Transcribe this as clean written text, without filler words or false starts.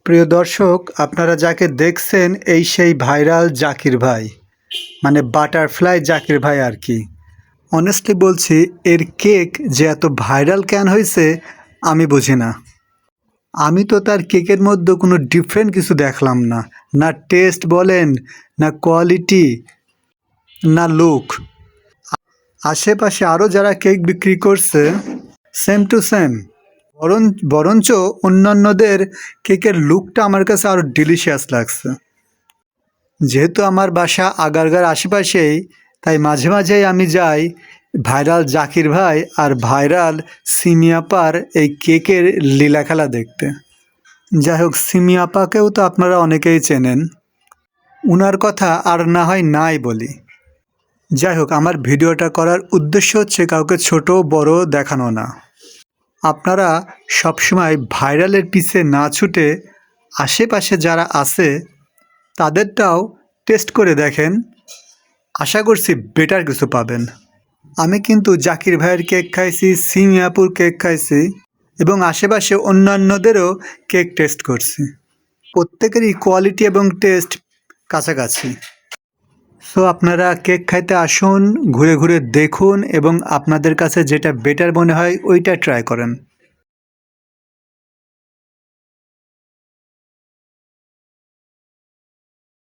প্রিয় দর্শক, আপনারা যাকে দেখছেন এই সেই ভাইরাল জাকির ভাই, মানে বাটারফ্লাই জাকির ভাই আর কি। অনেস্টলি বলছি, এর কেক যে এত ভাইরাল কেন হয়েছে আমি বুঝি না। আমি তো তার কেকের মধ্যে কোনো ডিফারেন্ট কিছু দেখলাম না, না টেস্ট বলেন, না কোয়ালিটি, না লুক। আশেপাশে আরও যারা কেক বিক্রি করছে সেম টু সেম, বরঞ্চ অন্যান্যদের কেকের লুকটা আমার কাছে আরও ডিলিশিয়াস লাগছে। যেহেতু আমার বাসা আগারগাঁর আশেপাশেই, তাই মাঝে মাঝেই আমি যাই ভাইরাল জাকির ভাই আর ভাইরাল সিমিয়াপার এই কেকের লীলাখেলা দেখতে। যাই হোক, সিমিয়াপাকেও তো আপনারা অনেকেই চেনেন, উনার কথা আর না হয় নাই বলি। যাই হোক, আমার ভিডিওটা করার উদ্দেশ্য হচ্ছে কাউকে ছোট বড় দেখানো না। আপনারা সবসময় ভাইরালের পিছে না ছুটে আশেপাশে যারা আছে তাদেরটাও টেস্ট করে দেখেন, আশা করছি বেটার কিছু পাবেন। আমি কিন্তু জাকির ভাইয়ের কেক খাইছি, সিমিয়াপুর কেক খাইছি এবং আশেপাশে অন্যান্যদেরও কেক টেস্ট করছি। প্রত্যেকেরই কোয়ালিটি এবং টেস্ট কাছাকাছি। সো আপনারা কেক খাইতে আসুন, ঘুরে ঘুরে দেখুন এবং আপনাদের কাছে যেটা বেটার মনে হয় ওইটা ট্রাই করেন।